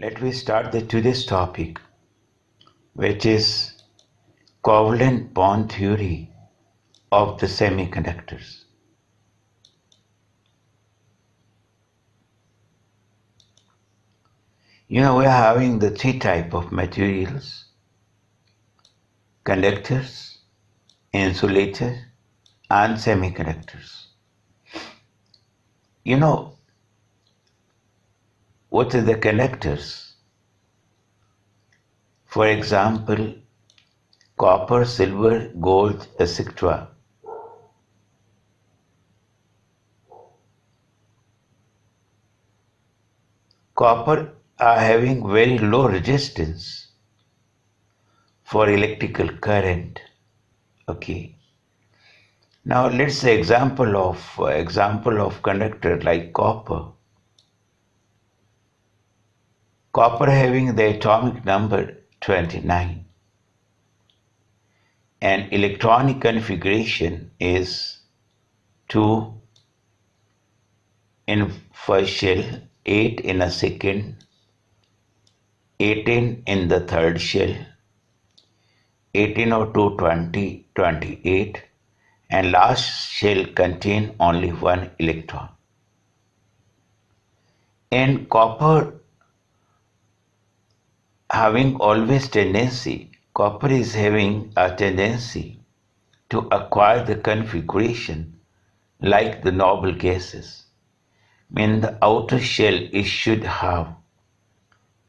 Let me start today's topic, which is covalent bond theory of the semiconductors. We are having the three types of materials: conductors, insulators, and semiconductors. What are the conductors? For example, copper, silver, gold, etc. Copper are having very low resistance for electrical current. Okay. Now let's say example of conductor like copper. Copper having the atomic number 29 and electronic configuration is 2 in first shell, 8 in a second, 18 in the third shell, 18 or 2, 20, 28, and last shell contain only 1 electron. And copper copper is having a tendency to acquire the configuration like the noble gases. The outer shell should have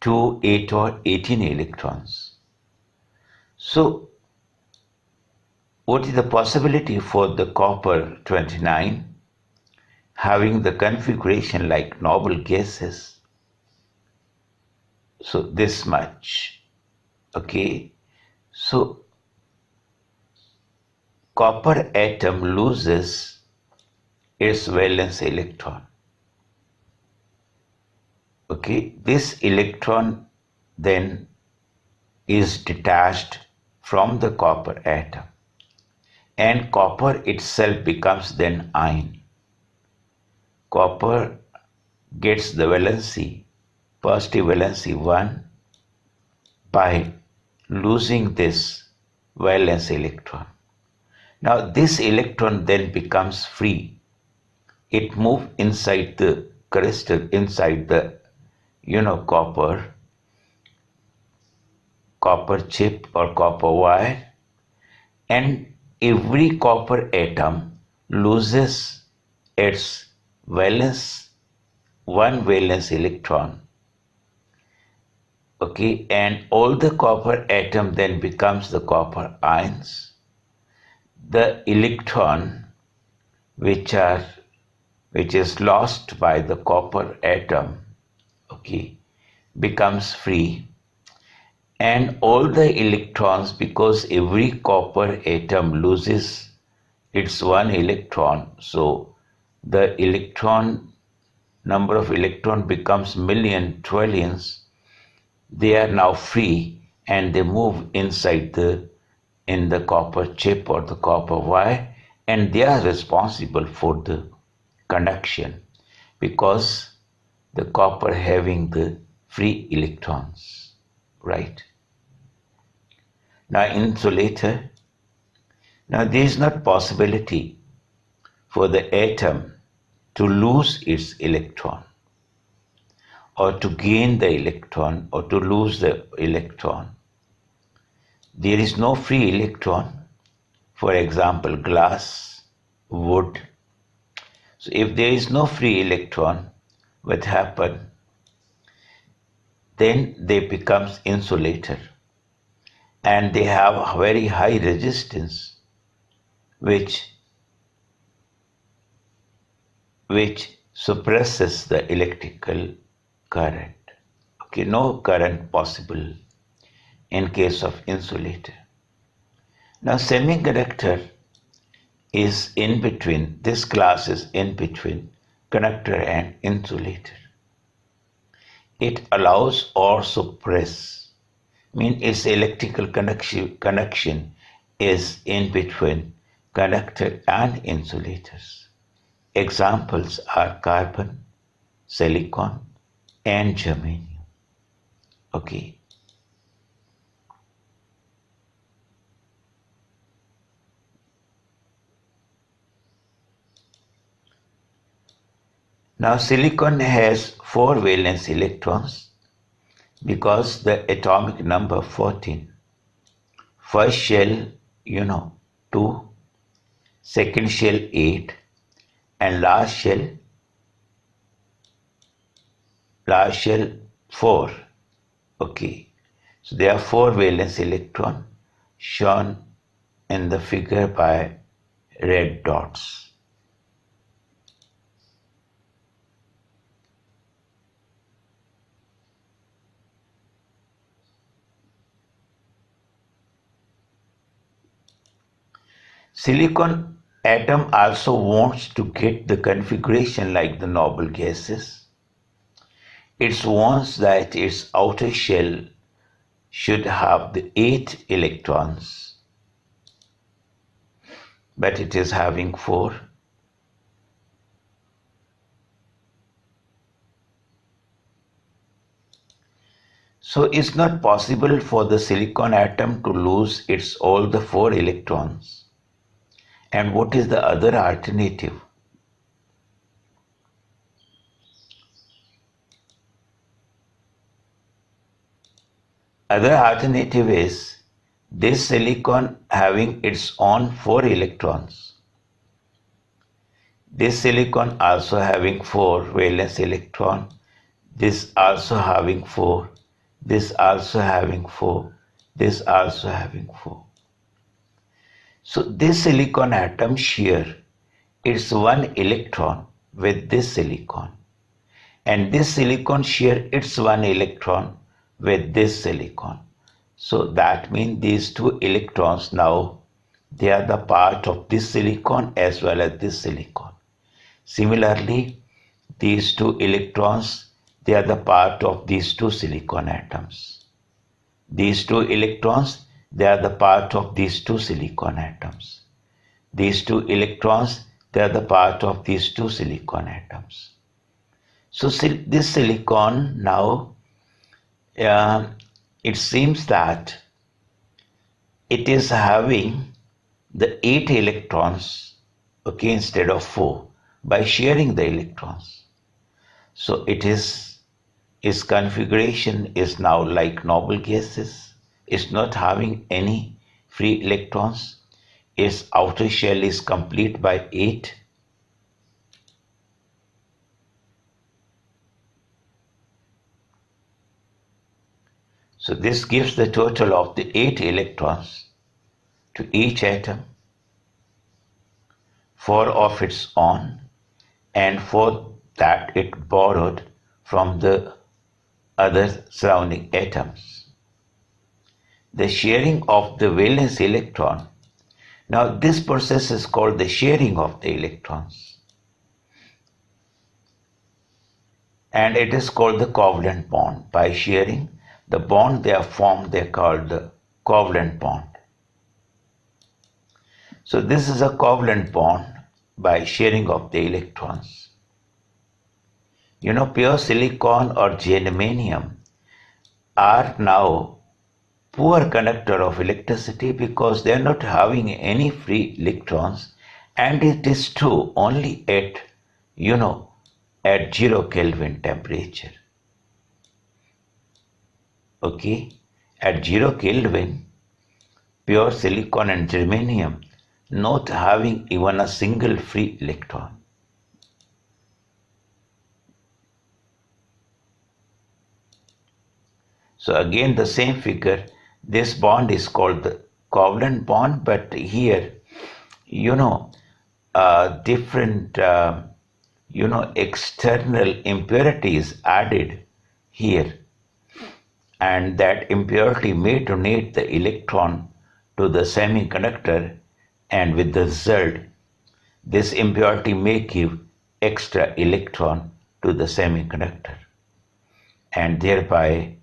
2, 8 or 18 electrons. So what is the possibility for the copper 29 having the configuration like noble gases? So this much. Okay. So copper atom loses its valence electron. Okay, this electron then is detached from the copper atom and copper itself becomes then ion. Copper gets the valency, positive valency 1 by losing this valence electron. Now this electron then becomes free. It moves inside the crystal, inside the copper chip or copper wire, and every copper atom loses its one valence electron. Okay, and all the copper atom then becomes the copper ions. The electron which is lost by the copper atom, okay, becomes free, and all the electrons, because every copper atom loses its 1 electron, so the number of electron becomes million, trillions. They are now free and they move inside in the copper chip or the copper wire, and they are responsible for the conduction because the copper having the free electrons, right? Now insulator, now there is not possibility for the atom to lose its electron or to gain the electron or to lose the electron. There is no free electron. For example, glass, wood. So if there is no free electron, what happens? Then they becomes insulator, and they have a very high resistance which suppresses the electrical current. Okay, no current possible in case of insulator. Now semiconductor is in between, this class is in between conductor and insulator. It allows or suppress, its electrical connection is in between conductor and insulators. Examples are carbon, silicon, and germanium. Okay. Now silicon has 4 valence electrons because the atomic number 14. First shell, 2, second shell 8, and last shell 4. Okay. So there are 4 valence electrons shown in the figure by red dots. Silicon atom also wants to get the configuration like the noble gases. It wants that its outer shell should have the 8 electrons, but it is having 4. So it's not possible for the silicon atom to lose its all the 4 electrons. And what is the other alternative? Other alternative is this silicon having its own 4 electrons. This silicon also having 4 valence electron. This also having 4. This also having 4. This also having 4. So this silicon atom share its 1 electron with this silicon. And this silicon share its 1 electron with this silicon. So that means these 2 electrons now, they are the part of this silicon as well as this silicon. Similarly, these 2 electrons, they are the part of these 2 silicon atoms. These 2 electrons, they are the part of these 2 silicon atoms. These 2 electrons, they are the part of these 2 silicon atoms. So this silicon now, it seems that it is having the 8 electrons, okay, instead of 4 by sharing the electrons. So its configuration is now like noble gases. It's not having any free electrons. Its outer shell is complete by 8. So this gives the total of the 8 electrons to each atom, 4 of its own, and 4 that it borrowed from the other surrounding atoms. The sharing of the valence electron. Now this process is called the sharing of the electrons. And it is called the covalent bond. By sharing the bond they are formed, they are called the covalent bond. So this is a covalent bond by sharing of the electrons. Pure silicon or germanium are now poor conductor of electricity because they are not having any free electrons, and it is true only at 0 Kelvin temperature. Okay, at 0 Kelvin, pure silicon and germanium not having even a single free electron. So again the same figure, this bond is called the covalent bond, but here, different, external impurities added here, and that impurity may donate the electron to the semiconductor, and with the result, this impurity may give extra electron to the semiconductor, and thereby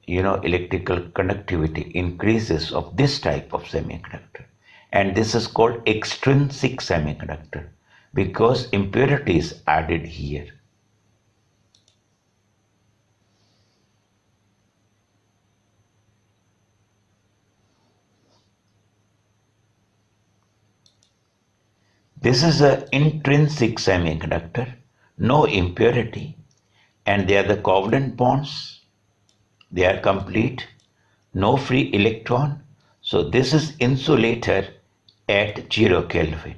electrical conductivity increases of this type of semiconductor. And this is called extrinsic semiconductor because impurities added here. This is an intrinsic semiconductor, no impurity, and they are the covalent bonds. They are complete, no free electron. So this is insulator at 0 Kelvin.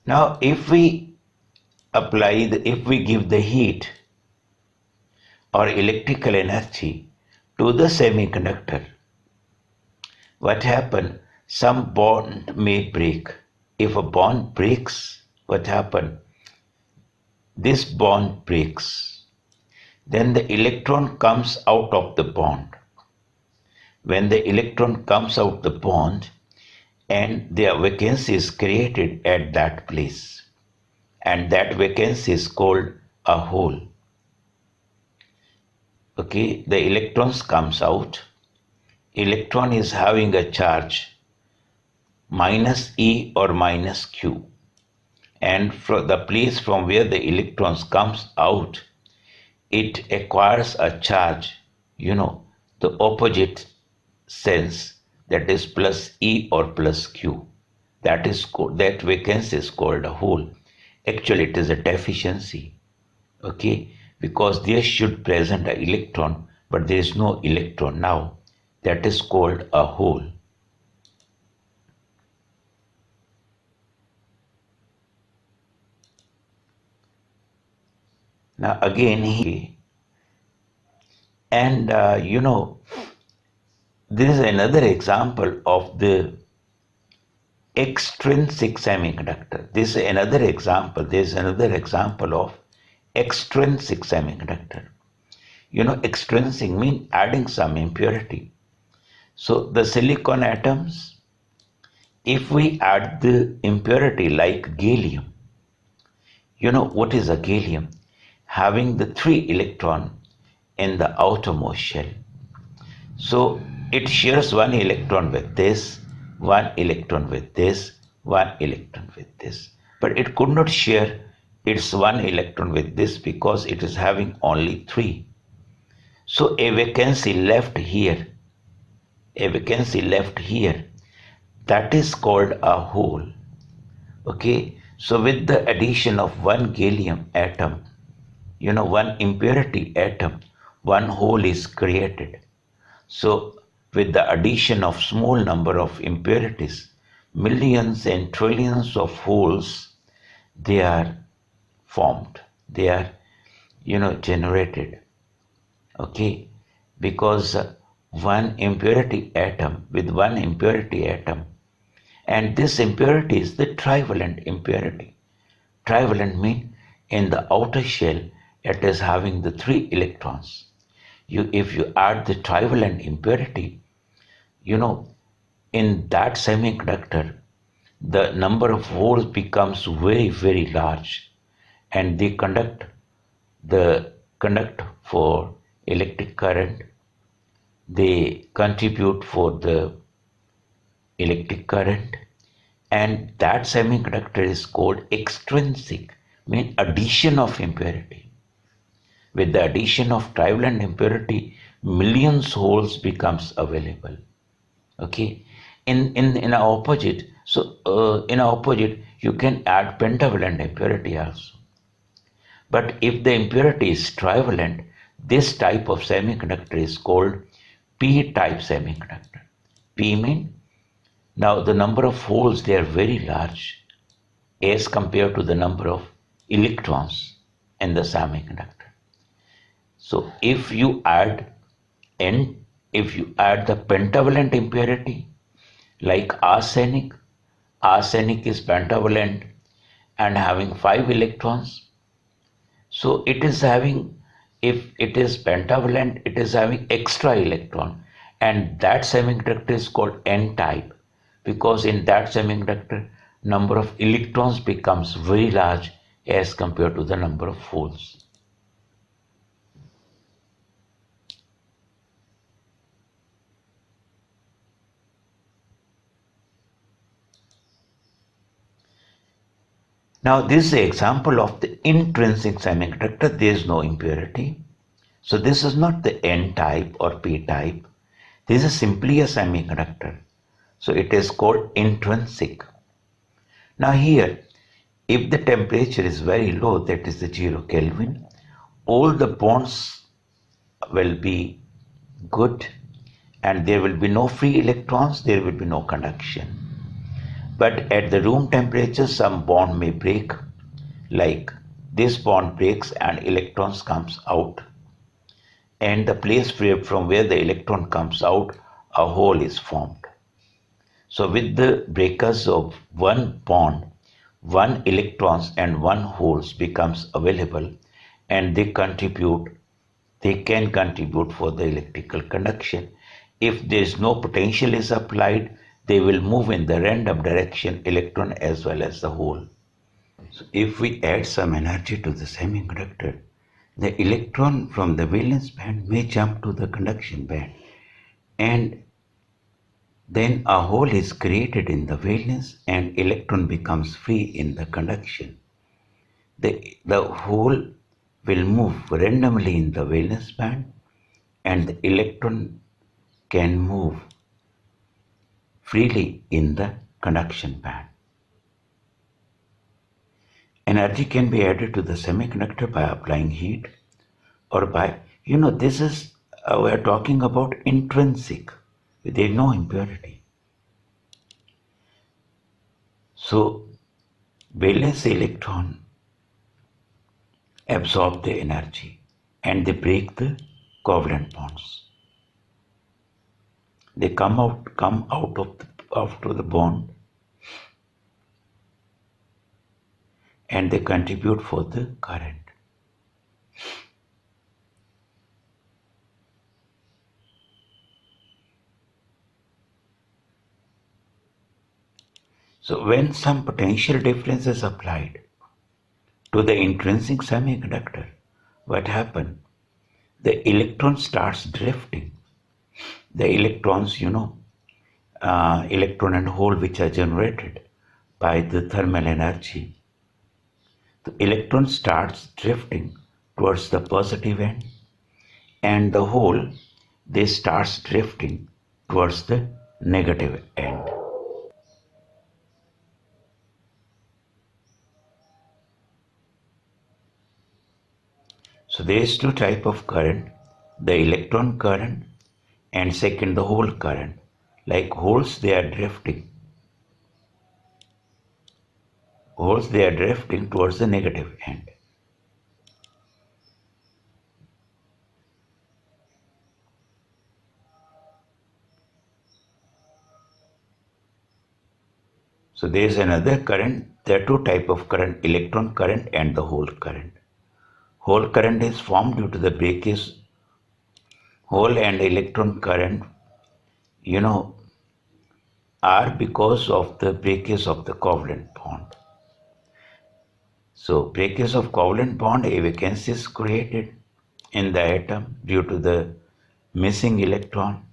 Now if we if we give the heat or electrical energy to the semiconductor, what happens? Some bond may break. If a bond breaks, what happens? This bond breaks. Then the electron comes out of the bond. When the electron comes out the bond, and their vacancy is created at that place, and that vacancy is called a hole. Okay, the electrons comes out. Electron is having a charge minus E or minus Q, and from the place from where the electrons comes out, it acquires a charge, the opposite sense, that is plus E or plus Q. That vacancy is called a hole. Actually, it is a deficiency. Okay, because there should present an electron, but there is no electron now. That is called a hole. Now again here, and this is another example of the extrinsic semiconductor. This is another example. There is another example of extrinsic semiconductor. Extrinsic means adding some impurity. So the silicon atoms, if we add the impurity like gallium, what is a gallium? Having the 3 electron in the outermost shell. So it shares 1 electron with this, 1 electron with this, 1 electron with this. But it could not share its 1 electron with this because it is having only 3. So a vacancy left here, that is called a hole. Okay, so with the addition of 1 gallium atom, 1 impurity atom, 1 hole is created. So with the addition of small number of impurities, millions and trillions of holes, they are formed. They are, generated. Okay, because with 1 impurity atom, and this impurity is the trivalent impurity. Trivalent means in the outer shell, it is having the 3 electrons. If you add the trivalent impurity, in that semiconductor, the number of holes becomes very, very large, and they conduct for electric current. They contribute for the electric current, and that semiconductor is called extrinsic, means addition of impurity. With the addition of trivalent impurity, millions holes becomes available. Okay, in opposite, in opposite you can add pentavalent impurity also. But if the impurity is trivalent, this type of semiconductor is called p-type semiconductor. P mean, now the number of holes, they are very large as compared to the number of electrons in the semiconductor. So if you add the pentavalent impurity like arsenic is pentavalent and having 5 electrons. So it is having, if it is pentavalent, it is having extra electron, and that semiconductor is called n-type, because in that semiconductor number of electrons becomes very large as compared to the number of holes. Now this is the example of the intrinsic semiconductor. There is no impurity. So this is not the N type or P type. This is simply a semiconductor. So it is called intrinsic. Now here, if the temperature is very low, that is the 0 Kelvin, all the bonds will be good and there will be no free electrons, there will be no conduction. But at the room temperature, some bond may break, like this bond breaks and electrons comes out. And the place from where the electron comes out, a hole is formed. So with the breakers of one bond, one electrons and one holes becomes available and they can contribute for the electrical conduction. If there is no potential is applied, they will move in the random direction, electron as well as the hole. So if we add some energy to the semiconductor, the electron from the valence band may jump to the conduction band, and then a hole is created in the valence and electron becomes free in the conduction. The hole will move randomly in the valence band and the electron can move freely in the conduction band. Energy can be added to the semiconductor by applying heat or by, this is, we are talking about intrinsic. There is no impurity. So, valence electron absorb the energy and they break the covalent bonds. They come out of the bond and they contribute for the current. So when some potential difference is applied to the intrinsic semiconductor, what happens? The electron starts drifting. The electrons, electron and hole which are generated by the thermal energy. The electron starts drifting towards the positive end and the hole, they starts drifting towards the negative end. So there is two types of current, the electron current and second the hole current. Like holes, they are drifting. Holes, they are drifting towards the negative end. So there is another current. There are two types of current, electron current and the hole current. Hole current is formed due to the breakage. Hole and electron current, are because of the breakage of the covalent bond. So breakage of covalent bond, a vacancy is created in the atom due to the missing electron.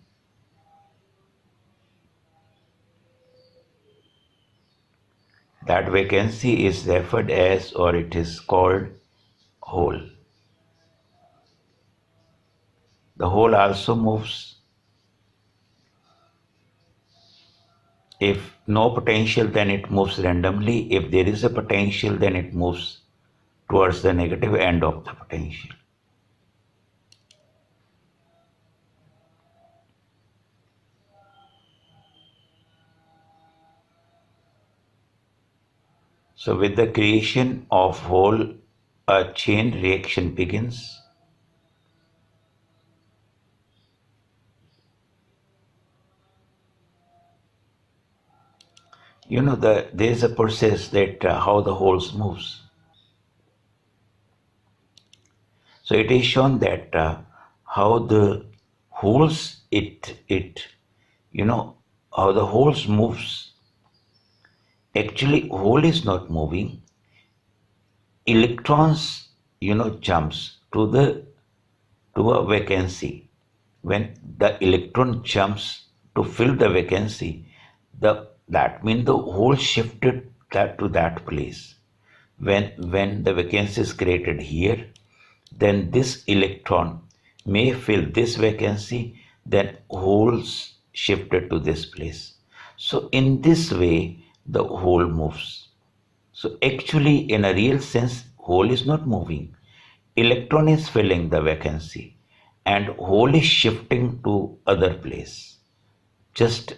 That vacancy is referred as, or it is called, hole. The hole also moves. If no potential, then it moves randomly. If there is a potential, then it moves towards the negative end of the potential. So with the creation of hole, a chain reaction begins. There is a process that how the holes moves. So it is shown that how the holes how the holes moves. Actually, hole is not moving. Electrons, jumps to a vacancy. When the electron jumps to fill the vacancy, that means the hole shifted to that place. when the vacancy is created here, then this electron may fill this vacancy, then holes shifted to this place. So in this way, the hole moves. So actually, in a real sense, hole is not moving. Electron is filling the vacancy and hole is shifting to other place. Just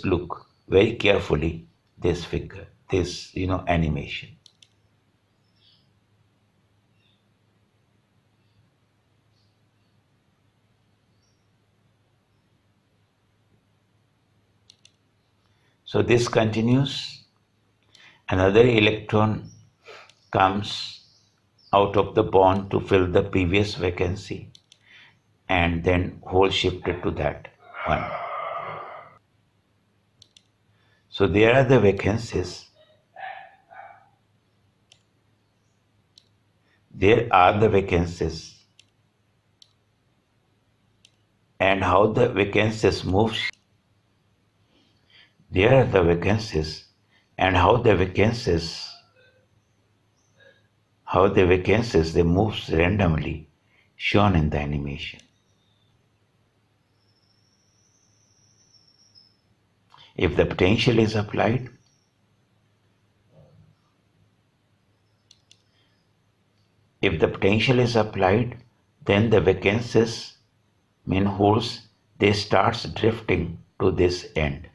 look very carefully this figure, this animation. So this continues. Another electron comes out of the bond to fill the previous vacancy, and then hole shifted to that one. So there are the vacancies. There are the vacancies. And how the vacancies move. There are the vacancies, and how the vacancies they move randomly, shown in the animation. If the potential is applied, then the vacancies, mean holes, they starts drifting to this end.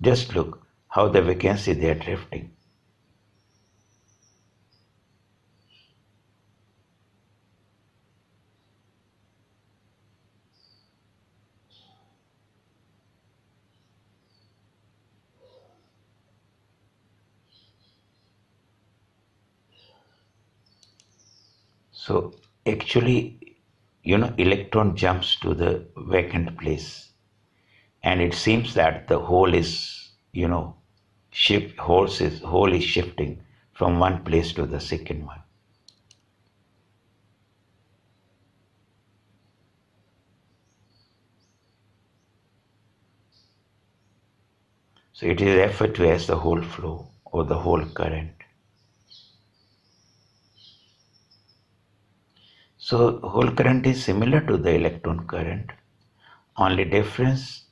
Just look how the vacancy they are drifting. So actually, electron jumps to the vacant place, and it seems that the hole is, hole is shifting from one place to the second one. So it is referred to as the hole flow or the hole current. So hole current is similar to the electron current. Only difference,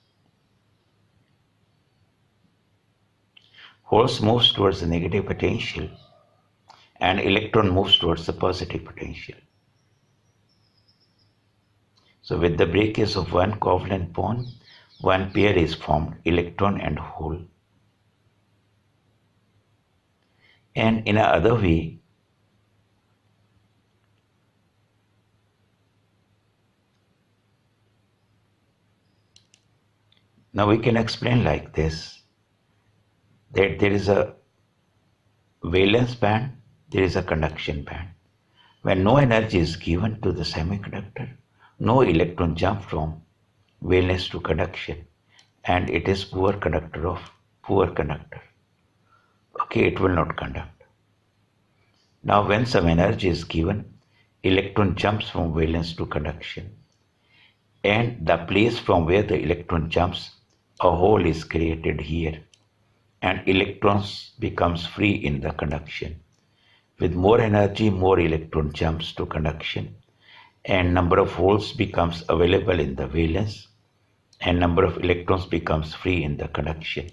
holes moves towards the negative potential and electron moves towards the positive potential. So with the breakage of one covalent bond, one pair is formed, electron and hole. And in another way, now we can explain like this, that there is a valence band, there is a conduction band. When no energy is given to the semiconductor, no electron jump from valence to conduction, and it is poor conductor. Okay, it will not conduct. Now when some energy is given, electron jumps from valence to conduction, and the place from where the electron jumps, a hole is created here, and electrons becomes free in the conduction. With more energy, more electron jumps to conduction, and number of holes becomes available in the valence, and number of electrons becomes free in the conduction.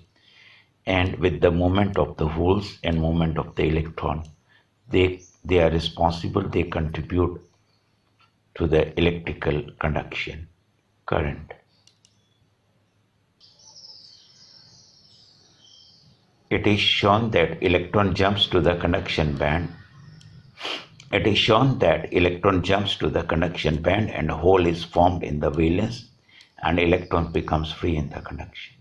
And with the movement of the holes and movement of the electron, they are responsible, they contribute to the electrical conduction current. It is shown that electron jumps to the conduction band. It is shown that electron jumps to the conduction band and a hole is formed in the valence and electron becomes free in the conduction.